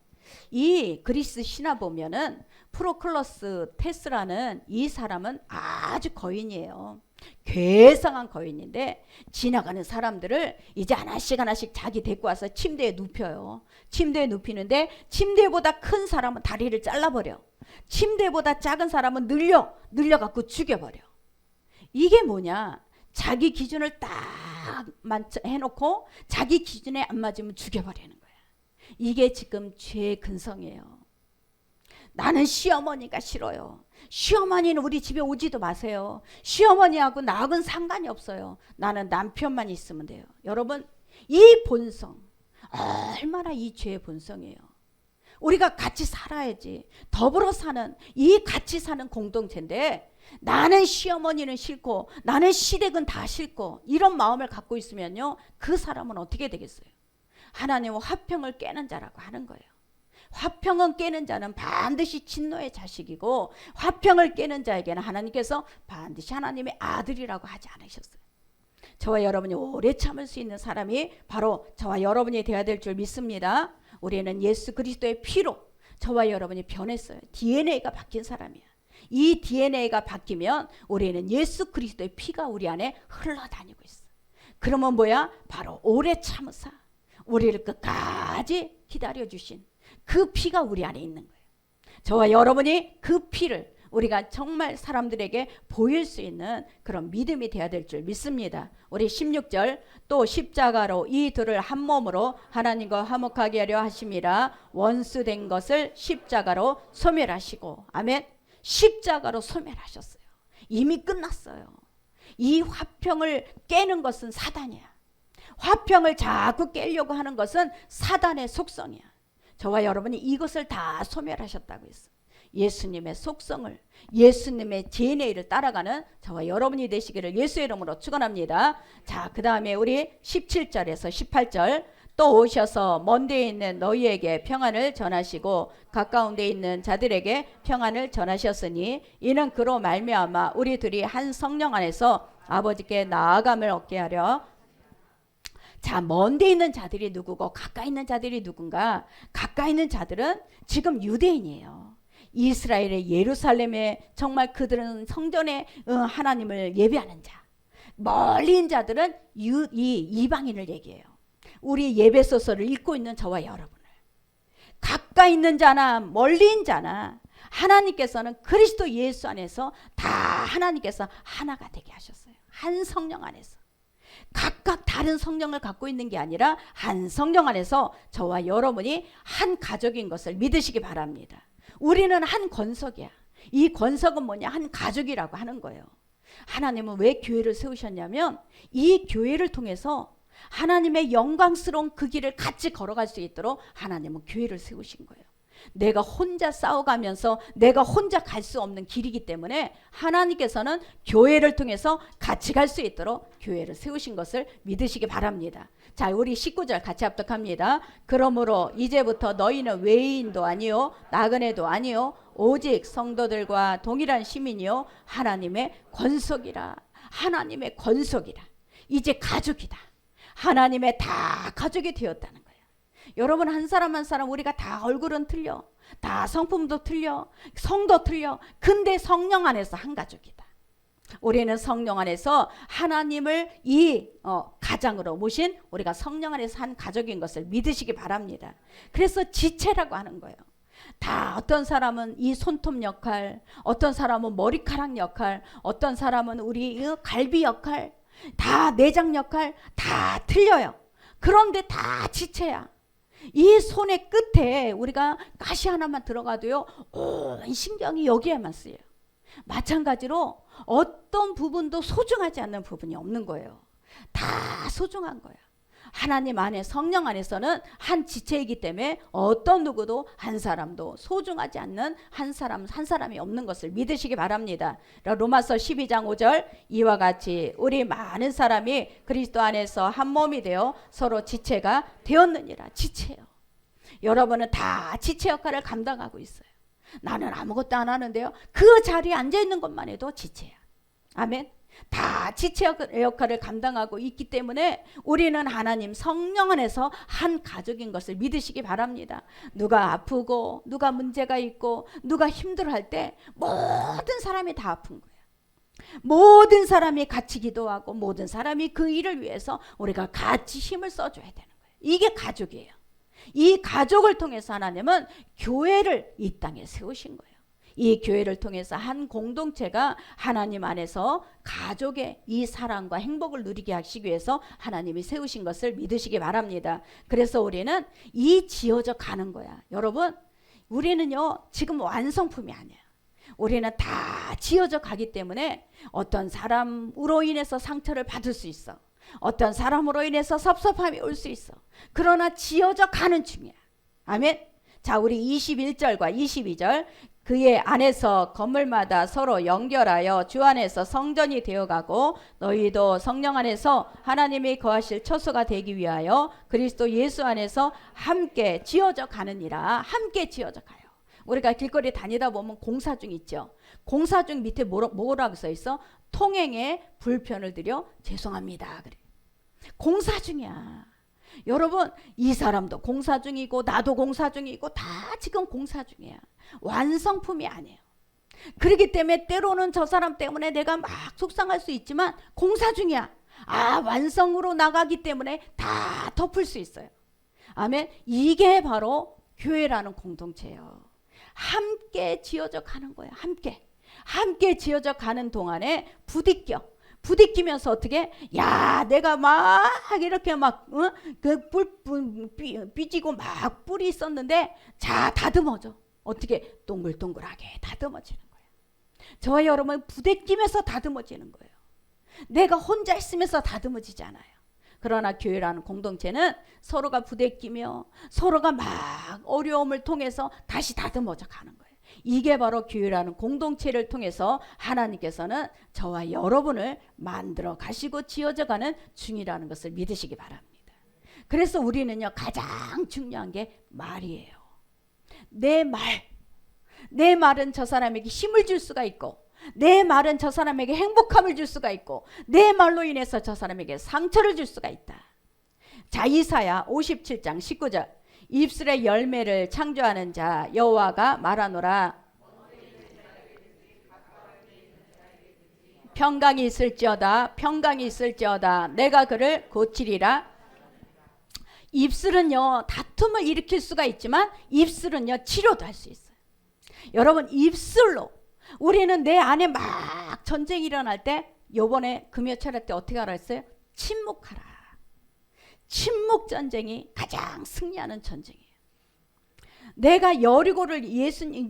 이 그리스 신화 보면은 프로클러스 테스라는 이 사람은 아주 거인이에요. 괴상한 거인인데 지나가는 사람들을 이제 하나씩 하나씩 자기 데리고 와서 침대에 눕혀요. 침대에 눕히는데 침대보다 큰 사람은 다리를 잘라버려. 침대보다 작은 사람은 늘려갖고 죽여버려. 이게 뭐냐? 자기 기준을 딱 해놓고 자기 기준에 안 맞으면 죽여버리는 거야. 이게 지금 죄의 근성이에요. 나는 시어머니가 싫어요. 시어머니는 우리 집에 오지도 마세요. 시어머니하고 나하고는 상관이 없어요. 나는 남편만 있으면 돼요. 여러분, 이 본성 얼마나 이 죄의 본성이에요. 우리가 같이 살아야지. 더불어 사는 이 같이 사는 공동체인데 나는 시어머니는 싫고 나는 시댁은 다 싫고 이런 마음을 갖고 있으면요, 그 사람은 어떻게 되겠어요? 하나님은 화평을 깨는 자라고 하는 거예요. 화평은 깨는 자는 반드시 진노의 자식이고 화평을 깨는 자에게는 하나님께서 반드시 하나님의 아들이라고 하지 않으셨어요. 저와 여러분이 오래 참을 수 있는 사람이 바로 저와 여러분이 되어야 될 줄 믿습니다. 우리는 예수 그리스도의 피로 저와 여러분이 변했어요. DNA가 바뀐 사람이야. 이 DNA가 바뀌면 우리는 예수 그리스도의 피가 우리 안에 흘러다니고 있어. 그러면 뭐야? 바로 오래 참으사 우리를 끝까지 기다려주신 그 피가 우리 안에 있는 거예요. 저와 여러분이 그 피를 우리가 정말 사람들에게 보일 수 있는 그런 믿음이 되어야 될 줄 믿습니다. 우리 16절, 또 십자가로 이 둘을 한 몸으로 하나님과 화목하게 하려 하심이라 원수된 것을 십자가로 소멸하시고. 아멘. 십자가로 소멸하셨어요. 이미 끝났어요. 이 화평을 깨는 것은 사단이야. 화평을 자꾸 깨려고 하는 것은 사단의 속성이야. 저와 여러분이 이것을 다 소멸하셨다고 했어요. 예수님의 속성을, 예수님의 DNA를 따라가는 저와 여러분이 되시기를 예수의 이름으로 축원합니다. 자, 그 다음에 우리 17절에서 18절, 또 오셔서 먼 데에 있는 너희에게 평안을 전하시고 가까운 데에 있는 자들에게 평안을 전하셨으니 이는 그로 말미암아 우리 둘이 한 성령 안에서 아버지께 나아감을 얻게 하려. 자, 먼 데 있는 자들이 누구고 가까이 있는 자들이 누군가? 가까이 있는 자들은 지금 유대인이에요. 이스라엘의 예루살렘에 정말 그들은 성전에 하나님을 예배하는 자. 멀리 있는 자들은 이 이방인을 얘기해요. 우리 예배소서를 읽고 있는 저와 여러분을. 가까이 있는 자나 멀리 있는 자나 하나님께서는 그리스도 예수 안에서 다 하나님께서 하나가 되게 하셨어요. 한 성령 안에서. 각각 다른 성령을 갖고 있는 게 아니라 한 성령 안에서 저와 여러분이 한 가족인 것을 믿으시기 바랍니다. 우리는 한 권석이야. 이 권석은 뭐냐? 한 가족이라고 하는 거예요. 하나님은 왜 교회를 세우셨냐면 이 교회를 통해서 하나님의 영광스러운 그 길을 같이 걸어갈 수 있도록 하나님은 교회를 세우신 거예요. 내가 혼자 싸워가면서 내가 혼자 갈 수 없는 길이기 때문에 하나님께서는 교회를 통해서 같이 갈 수 있도록 교회를 세우신 것을 믿으시기 바랍니다. 자, 우리 19절 같이 합독합니다. 그러므로 이제부터 너희는 외인도 아니요 나그네도 아니요 오직 성도들과 동일한 시민이요 하나님의 권속이라. 하나님의 권속이라. 이제 가족이다. 하나님의 다 가족이 되었다는 거예요. 여러분, 한 사람 한 사람 우리가 다 얼굴은 틀려, 다 성품도 틀려, 성도 틀려. 근데 성령 안에서 한 가족이다. 우리는 성령 안에서 하나님을 이 가장으로 모신 우리가 성령 안에서 한 가족인 것을 믿으시기 바랍니다. 그래서 지체라고 하는 거예요. 다 어떤 사람은 이 손톱 역할, 어떤 사람은 머리카락 역할, 어떤 사람은 우리 갈비 역할, 다 내장 역할 다 틀려요. 그런데 다 지체야. 이 손의 끝에 우리가 가시 하나만 들어가도요 온 신경이 여기에만 쓰여요. 마찬가지로 어떤 부분도 소중하지 않는 부분이 없는 거예요. 다 소중한 거예요. 하나님 안에 성령 안에서는 한 지체이기 때문에 어떤 누구도 한 사람도 소중하지 않는 한 사람이 없는 것을 믿으시기 바랍니다. 로마서 12장 5절 이와 같이 우리 많은 사람이 그리스도 안에서 한 몸이 되어 서로 지체가 되었느니라. 지체요. 여러분은 다 지체 역할을 감당하고 있어요. 나는 아무것도 안 하는데요. 그 자리에 앉아 있는 것만 해도 지체야. 아멘. 다 지체 역할을 감당하고 있기 때문에 우리는 하나님 성령 안에서 한 가족인 것을 믿으시기 바랍니다. 누가 아프고 누가 문제가 있고 누가 힘들어할 때 모든 사람이 다 아픈 거예요. 모든 사람이 같이 기도하고 모든 사람이 그 일을 위해서 우리가 같이 힘을 써줘야 되는 거예요. 이게 가족이에요. 이 가족을 통해서 하나님은 교회를 이 땅에 세우신 거예요. 이 교회를 통해서 한 공동체가 하나님 안에서 가족의 이 사랑과 행복을 누리게 하시기 위해서 하나님이 세우신 것을 믿으시기 바랍니다. 그래서 우리는 이 지어져 가는 거야. 여러분, 우리는요 지금 완성품이 아니에요. 우리는 다 지어져 가기 때문에 어떤 사람으로 인해서 상처를 받을 수 있어. 어떤 사람으로 인해서 섭섭함이 올 수 있어. 그러나 지어져 가는 중이야. 아멘. 자, 우리 21절과 22절 그의 안에서 건물마다 서로 연결하여 주 안에서 성전이 되어가고 너희도 성령 안에서 하나님이 거하실 처소가 되기 위하여 그리스도 예수 안에서 함께 지어져 가느니라. 함께 지어져 가요. 우리가 길거리 다니다 보면 공사 중 있죠. 공사 중 밑에 뭐라고 써 있어? 통행에 불편을 드려 죄송합니다. 그래. 공사 중이야. 여러분, 이 사람도 공사 중이고 나도 공사 중이고 다 지금 공사 중이야. 완성품이 아니에요. 그렇기 때문에 때로는 저 사람 때문에 내가 막 속상할 수 있지만 공사 중이야. 완성으로 나가기 때문에 다 덮을 수 있어요. 아멘. 이게 바로 교회라는 공동체예요. 함께 지어져 가는 거예요. 함께 지어져 가는 동안에 부딪히면서 어떻게? 야, 내가 막 이렇게 삐지고 막 뿔이 있었는데 자, 다듬어져. 어떻게? 동글동글하게 다듬어지는 거예요. 저와 여러분 부딪히면서 다듬어지는 거예요. 내가 혼자 있으면서 다듬어지지 않아요. 그러나 교회라는 공동체는 서로가 부대끼며 서로가 막 어려움을 통해서 다시 다듬어져 가는 거예요. 이게 바로 교회라는 공동체를 통해서 하나님께서는 저와 여러분을 만들어 가시고 지어져 가는 중이라는 것을 믿으시기 바랍니다. 그래서 우리는요 가장 중요한 게 말이에요. 내 말은 저 사람에게 힘을 줄 수가 있고 내 말은 저 사람에게 행복함을 줄 수가 있고 내 말로 인해서 저 사람에게 상처를 줄 수가 있다. 자, 이사야 57장 19절 입술의 열매를 창조하는 자 여호와가 말하노라. 평강이 있을지어다. 평강이 있을지어다. 내가 그를 고치리라. 입술은요, 다툼을 일으킬 수가 있지만 입술은요, 치료도 할 수 있어요. 여러분, 입술로 우리는 내 안에 막 전쟁이 일어날 때, 요번에 금요 철회 때 어떻게 하라 했어요? 침묵하라. 침묵 전쟁이 가장 승리하는 전쟁이에요. 내가 여리고를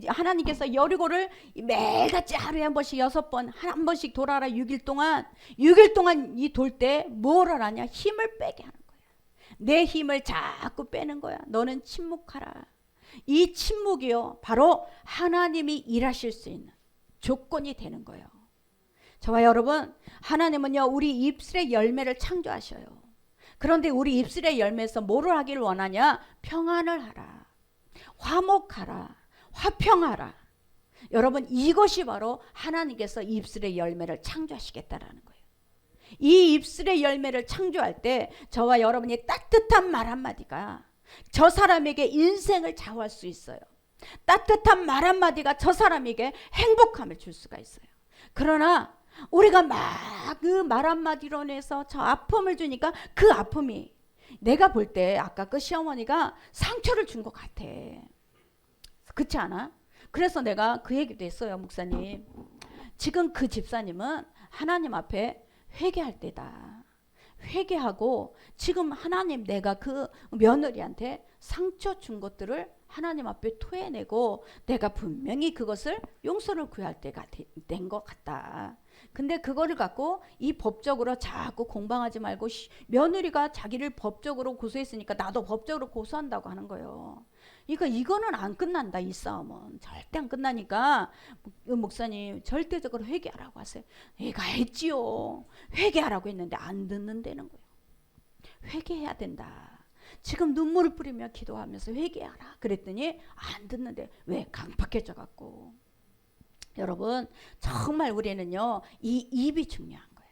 하나님께서 여리고를 매일같이 하루에 한 번씩 6번 한 번씩 돌아라 6일 동안 이 돌 때 뭐를 하냐? 힘을 빼게 하는 거야. 내 힘을 자꾸 빼는 거야. 너는 침묵하라. 이 침묵이요, 바로 하나님이 일하실 수 있는 조건이 되는 거예요. 저와 여러분, 하나님은요, 우리 입술의 열매를 창조하셔요. 그런데 우리 입술의 열매에서 뭐를 하기를 원하냐? 평안을 하라, 화목하라, 화평하라. 여러분, 이것이 바로 하나님께서 입술의 열매를 창조하시겠다라는 거예요. 이 입술의 열매를 창조할 때 저와 여러분이 따뜻한 말 한마디가 저 사람에게 인생을 좌우할 수 있어요. 따뜻한 말 한마디가 저 사람에게 행복함을 줄 수가 있어요. 그러나 우리가 막 그 말 한마디로 인해서 저 아픔을 주니까 그 아픔이 내가 볼 때 아까 그 시어머니가 상처를 준 것 같아. 그렇지 않아? 그래서 내가 그 얘기도 했어요. 목사님, 지금 그 집사님은 하나님 앞에 회개할 때다. 회개하고 지금 하나님, 내가 그 며느리한테 상처 준 것들을 하나님 앞에 토해내고 내가 분명히 그것을 용서를 구할 때가 된 것 같다. 근데 그거를 갖고 이 법적으로 자꾸 공방하지 말고 며느리가 자기를 법적으로 고소했으니까 나도 법적으로 고소한다고 하는 거예요. 이거는 안 끝난다. 이 싸움은 절대 안 끝나니까 목사님 절대적으로 회개하라고 하세요. 내가 했지요. 회개하라고 했는데 안 듣는다는 거예요. 회개해야 된다. 지금 눈물을 뿌리며 기도하면서 회개하라 그랬더니 안 듣는데, 왜? 강팍해져 갖고. 여러분, 정말 우리는요, 이 입이 중요한 거예요.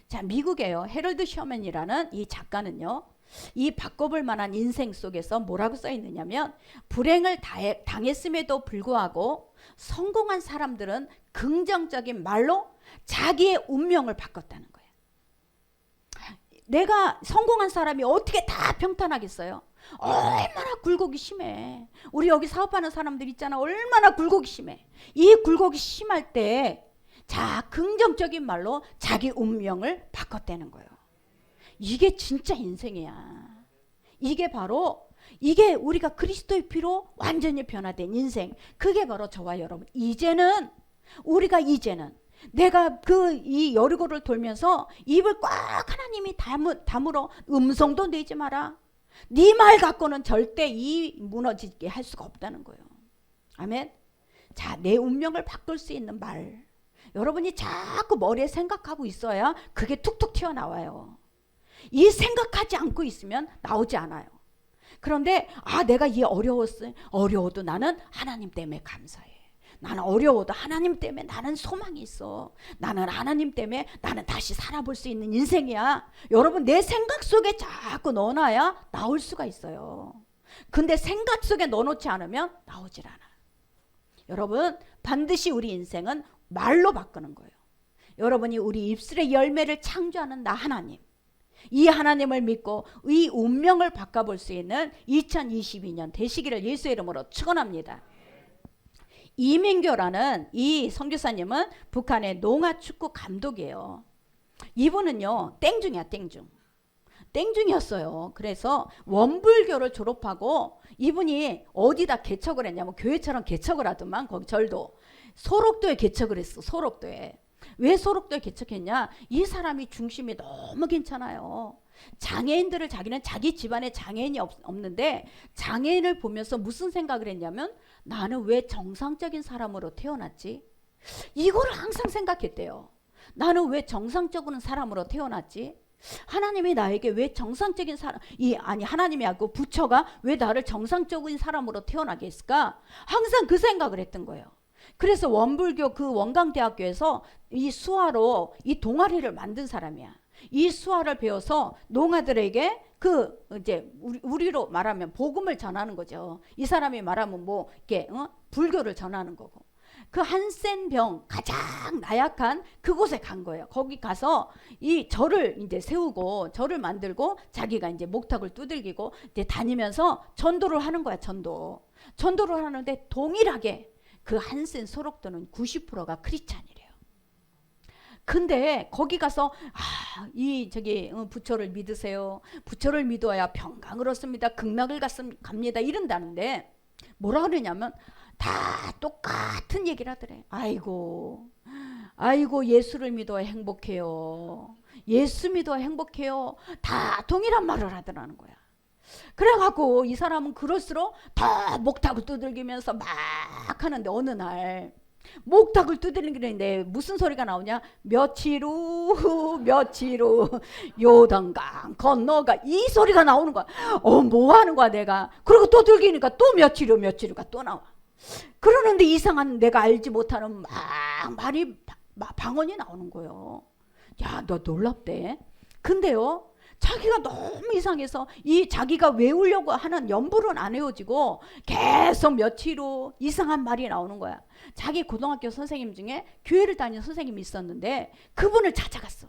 자, 미국에요, 헤럴드 셔먼이라는 이 작가는요, 이 바꿔볼 만한 인생 속에서 뭐라고 써 있느냐면, 불행을 당했음에도 불구하고 성공한 사람들은 긍정적인 말로 자기의 운명을 바꿨다는 거예요. 내가 성공한 사람이 어떻게 다 평탄하겠어요? 얼마나 굴곡이 심해. 우리 여기 사업하는 사람들 있잖아. 얼마나 굴곡이 심해. 이 굴곡이 심할 때, 자, 긍정적인 말로 자기 운명을 바꿨다는 거예요. 이게 진짜 인생이야. 이게 바로, 이게 우리가 그리스도의 피로 완전히 변화된 인생. 그게 바로 저와 여러분. 우리가 이제는 내가 이 여리고를 돌면서 입을 꽉 하나님이 다물어 음성도 내지 마라. 네 말 갖고는 절대 이 무너지게 할 수가 없다는 거예요. 아멘. 자, 내 운명을 바꿀 수 있는 말. 여러분이 자꾸 머리에 생각하고 있어야 그게 툭툭 튀어나와요. 이 생각하지 않고 있으면 나오지 않아요. 그런데 내가 이 어려워도 나는 하나님 때문에 감사해. 나는 어려워도 하나님 때문에 나는 소망이 있어. 나는 하나님 때문에 나는 다시 살아볼 수 있는 인생이야. 여러분, 내 생각 속에 자꾸 넣어놔야 나올 수가 있어요. 근데 생각 속에 넣어놓지 않으면 나오질 않아. 여러분, 반드시 우리 인생은 말로 바꾸는 거예요. 여러분이 우리 입술의 열매를 창조하는 나 하나님, 이 하나님을 믿고 이 운명을 바꿔볼 수 있는 2022년 되시기를 예수의 이름으로 축원합니다. 이민교라는 이 선교사님은 북한의 농아축구 감독이에요. 이분은요, 땡중이야. 땡중이었어요. 그래서 원불교를 졸업하고 이분이 어디다 개척을 했냐면, 교회처럼 개척을 하더만, 거기 절도 소록도에 개척을 했어. 소록도에. 왜 소록도에 개척했냐? 이 사람이 중심이 너무 괜찮아요. 장애인들을, 자기는 자기 집안에 장애인이 없는데 장애인을 보면서 무슨 생각을 했냐면, 나는 왜 정상적인 사람으로 태어났지? 이거를 항상 생각했대요. 나는 왜 정상적인 사람으로 태어났지? 하나님이 나에게 왜 정상적인 하나님이 하고 부처가 왜 나를 정상적인 사람으로 태어나게 했을까? 항상 그 생각을 했던 거예요. 그래서 원불교 그 원광대학교에서 이 수화로 이 동아리를 만든 사람이야. 이 수화를 배워서 농아들에게 이제 우리로 말하면 복음을 전하는 거죠. 이 사람이 말하면 이렇게 불교를 전하는 거고. 그 한센병 가장 나약한 그곳에 간 거예요. 거기 가서 이 절을 이제 세우고 절을 만들고 자기가 이제 목탁을 두들기고 이제 다니면서 전도를 하는 거야. 전도를 하는데 동일하게 그 한센 소록도는 90%가 크리스찬이래요. 근데 거기 가서 부처를 믿으세요. 부처를 믿어야 평강을 얻습니다. 극락을 갑니다. 이런다는데 뭐라 그러냐면 다 똑같은 얘기를 하더래. 아이고 예수를 믿어야 행복해요. 예수 믿어야 행복해요. 다 동일한 말을 하더라는 거야. 그래갖고 이 사람은 그럴수록 더 목탁을 두들기면서 막 하는데 어느 날 목탁을 두드리는데 무슨 소리가 나오냐? 며칠 후 요단강 건너가 이 소리가 나오는 거야. 뭐 하는 거야 내가. 그리고 또 들기니까 또 며칠 후가 또 나와. 그러는데 이상한 내가 알지 못하는 말이 방언이 나오는 거예요. 야, 너 놀랍대. 근데요, 자기가 너무 이상해서 이 자기가 외우려고 하는 연불은 안 외워지고 계속 며칠 후 이상한 말이 나오는 거야. 자기 고등학교 선생님 중에 교회를 다니는 선생님이 있었는데 그분을 찾아갔어.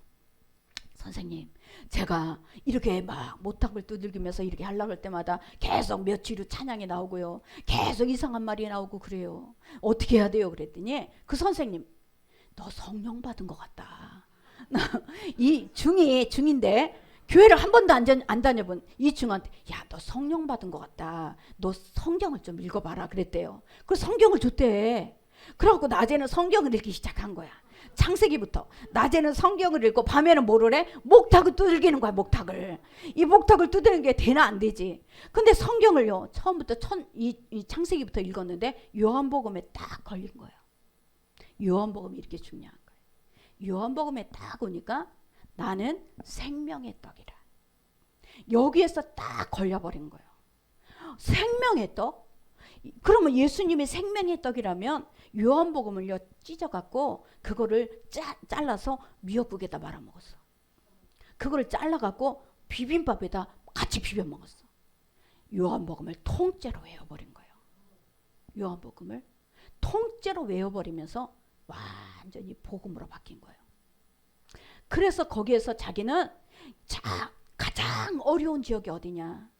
선생님, 제가 이렇게 막 모탁을 두들기면서 이렇게 하려고 할 때마다 계속 며칠 후 찬양이 나오고요. 계속 이상한 말이 나오고 그래요. 어떻게 해야 돼요? 그랬더니 그 선생님, 너 성령 받은 것 같다. 이 중인데 교회를 한 번도 안 다녀본 이 중한테, 야, 너 성령 받은 것 같다. 너 성경을 좀 읽어봐라 그랬대요. 그래서 성경을 줬대. 그래갖고 낮에는 성경을 읽기 시작한 거야. 창세기부터. 낮에는 성경을 읽고 밤에는 뭐를 해? 목탁을 두들기는 거야. 이 목탁을 두드리는 게 되나 안 되지. 근데 성경을요, 처음부터 이 창세기부터 읽었는데 요한복음에 딱 걸린 거예요. 요한복음이 이렇게 중요한 거예요. 요한복음에 딱 오니까 나는 생명의 떡이라. 여기에서 딱 걸려버린 거예요. 생명의 떡? 그러면 예수님이 생명의 떡이라면 요한복음을요 찢어갖고 그거를 잘라서 미역국에다 말아먹었어. 그거를 잘라갖고 비빔밥에다 같이 비벼 먹었어. 요한복음을 통째로 외워버린 거예요. 요한복음을 통째로 외워버리면서 완전히 복음으로 바뀐 거예요. 그래서 거기에서 자기는 가장 어려운 지역이 어디냐?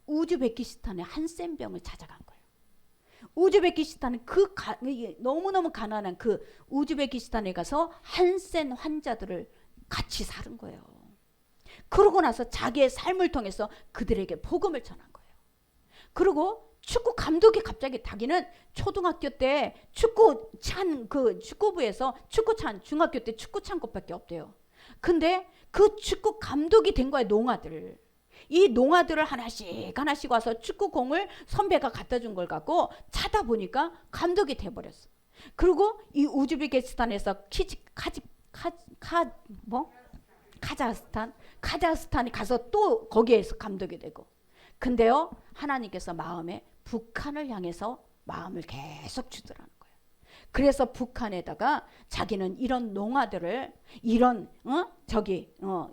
우즈베키스탄의 한센병을 찾아간 거예요. 우즈베키스탄은 너무너무 가난한 그 우즈베키스탄에 가서 한센 환자들을 같이 사는 거예요. 그러고 나서 자기의 삶을 통해서 그들에게 복음을 전한 거예요. 그리고 축구 감독이 갑자기 자기는 초등학교 때 축구부에서 중학교 때 축구 찬 것밖에 없대요. 근데 그 축구 감독이 된 거야. 이 농아들을 하나씩 와서 축구공을 선배가 갖다 준 걸 갖고 차다 보니까 감독이 돼버렸어. 그리고 이 우즈베키스탄에서 카자흐스탄이 가서 또 거기에서 감독이 되고. 근데요, 하나님께서 마음에 북한을 향해서 마음을 계속 주더라는 거예요. 그래서 북한에다가 자기는 이런 농아들을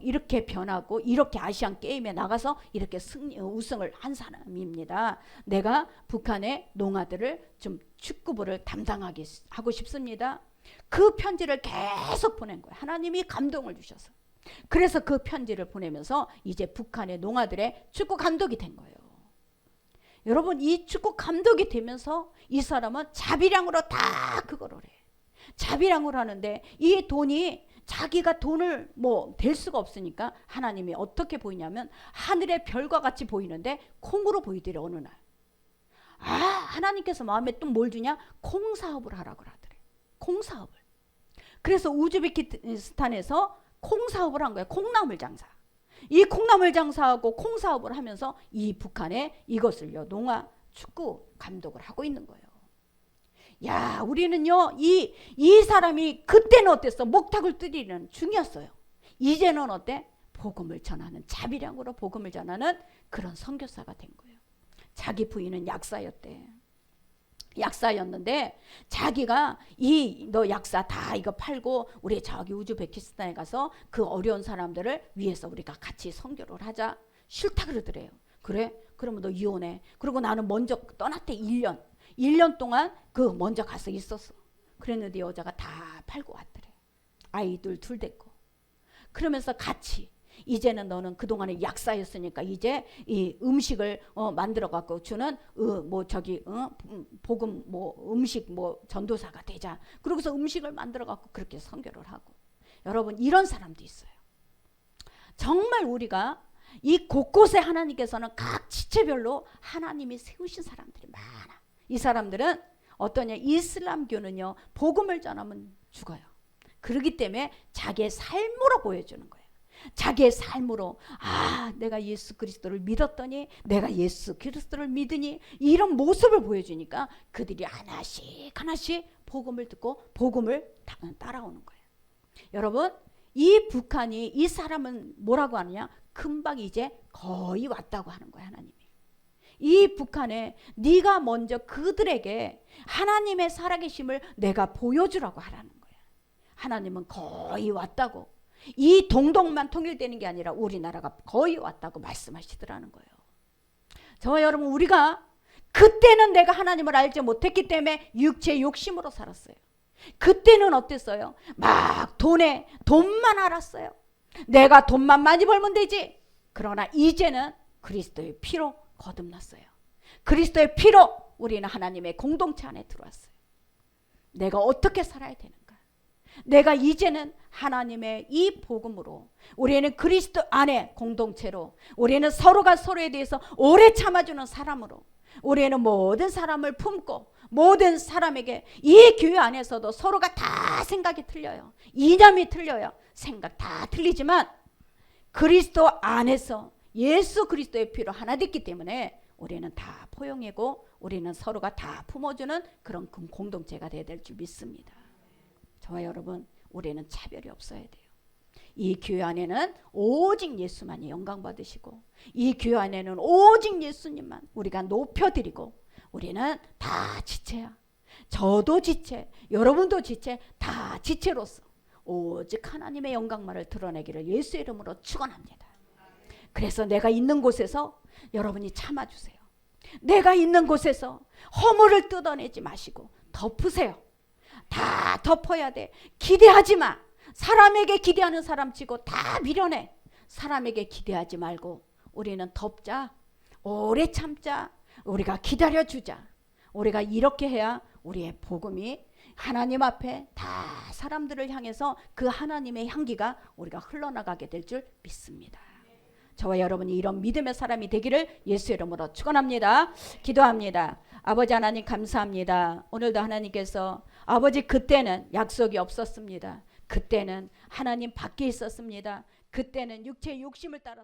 이렇게 변하고 이렇게 아시안 게임에 나가서 이렇게 우승을 한 사람입니다. 내가 북한의 농아들을 좀 축구부를 담당하게 하고 싶습니다. 그 편지를 계속 보낸 거예요. 하나님이 감동을 주셔서. 그래서 그 편지를 보내면서 이제 북한의 농아들의 축구 감독이 된 거예요. 여러분, 이 축구 감독이 되면서 이 사람은 자비량으로 다 그거를 해. 자비량으로 하는데 이 돈이 자기가 돈을 댈 수가 없으니까 하나님이 어떻게 보이냐면 하늘의 별과 같이 보이는데 콩으로 보이더래. 어느 날 하나님께서 마음에 또 뭘 주냐? 콩사업을 하라고 하더래. 콩사업을. 그래서 우즈베키스탄에서 콩사업을 한 거야. 콩나물 장사. 이 콩나물 장사하고 콩사업을 하면서 이 북한에 이것을요 농아 축구 감독을 하고 있는 거예요. 야, 우리는요 이 사람이 그때는 어땠어? 목탁을 두드리는 중이었어요. 이제는 어때? 복음을 전하는, 자비량으로 복음을 전하는 그런 선교사가 된 거예요. 자기 부인은 약사였는데 자기가 너 약사 다 이거 팔고 우리 저기 우즈베키스탄에 가서 그 어려운 사람들을 위해서 우리가 같이 선교를 하자. 싫다 그러더래요. 그래? 그러면 너 이혼해. 그리고 나는 먼저 떠났대. 1년 동안 먼저 가서 있었어. 그랬는데 여자가 다 팔고 왔더래. 아이들 둘 됐고. 그러면서 같이 이제는 너는 그동안에 약사였으니까 이제 이 음식을 만들어 갖고 주는 복음 음식 전도사가 되자. 그러고서 음식을 만들어 갖고 그렇게 선교를 하고. 여러분 이런 사람도 있어요. 정말 우리가 이 곳곳에 하나님께서는 각 지체별로 하나님이 세우신 사람들이 많아. 이 사람들은 어떠냐? 이슬람교는요 복음을 전하면 죽어요. 그렇기 때문에 자기의 삶으로 보여주는 거예요. 자기의 삶으로 내가 예수 그리스도를 믿었더니 내가 예수 그리스도를 믿으니 이런 모습을 보여주니까 그들이 하나씩 하나씩 복음을 듣고 복음을 따라오는 거예요. 여러분 이 북한이 이 사람은 뭐라고 하느냐? 금방 이제 거의 왔다고 하는 거예요. 하나님이. 이 북한에 네가 먼저 그들에게 하나님의 살아계심을 내가 보여주라고 하라는 거예요. 하나님은 거의 왔다고. 이 동독만 통일되는 게 아니라 우리나라가 거의 왔다고 말씀하시더라는 거예요. 저와 여러분 우리가 그때는 내가 하나님을 알지 못했기 때문에 육체의 욕심으로 살았어요. 그때는 어땠어요? 막 돈만 알았어요. 내가 돈만 많이 벌면 되지. 그러나 이제는 그리스도의 피로 거듭났어요. 그리스도의 피로 우리는 하나님의 공동체 안에 들어왔어요. 내가 어떻게 살아야 되는가? 내가 이제는 하나님의 이 복음으로 우리는 그리스도 안에 공동체로 우리는 서로가 서로에 대해서 오래 참아주는 사람으로 우리는 모든 사람을 품고 모든 사람에게 이 교회 안에서도 서로가 다 생각이 틀려요. 이념이 틀려요. 생각 다 틀리지만 그리스도 안에서 예수 그리스도의 피로 하나 됐기 때문에 우리는 다 포용하고 우리는 서로가 다 품어주는 그런 공동체가 되어야 될 줄 믿습니다. 저와 여러분 우리는 차별이 없어야 돼요. 이 교회 안에는 오직 예수만이 영광 받으시고 이 교회 안에는 오직 예수님만 우리가 높여드리고 우리는 다 지체야. 저도 지체, 여러분도 지체, 다 지체로서 오직 하나님의 영광만을 드러내기를 예수의 이름으로 축원합니다. 그래서 내가 있는 곳에서 여러분이 참아주세요. 내가 있는 곳에서 허물을 뜯어내지 마시고 덮으세요. 다 덮어야 돼. 기대하지 마. 사람에게 기대하는 사람 치고 다 미련해. 사람에게 기대하지 말고 우리는 덮자. 오래 참자. 우리가 기다려주자. 우리가 이렇게 해야 우리의 복음이 하나님 앞에 다 사람들을 향해서 그 하나님의 향기가 우리가 흘러나가게 될 줄 믿습니다. 저와 여러분이 이런 믿음의 사람이 되기를 예수의 이름으로 축원합니다. 기도합니다. 아버지 하나님 감사합니다. 오늘도 하나님께서 아버지 그때는 약속이 없었습니다. 그때는 하나님 밖에 있었습니다. 그때는 육체의 욕심을 따라서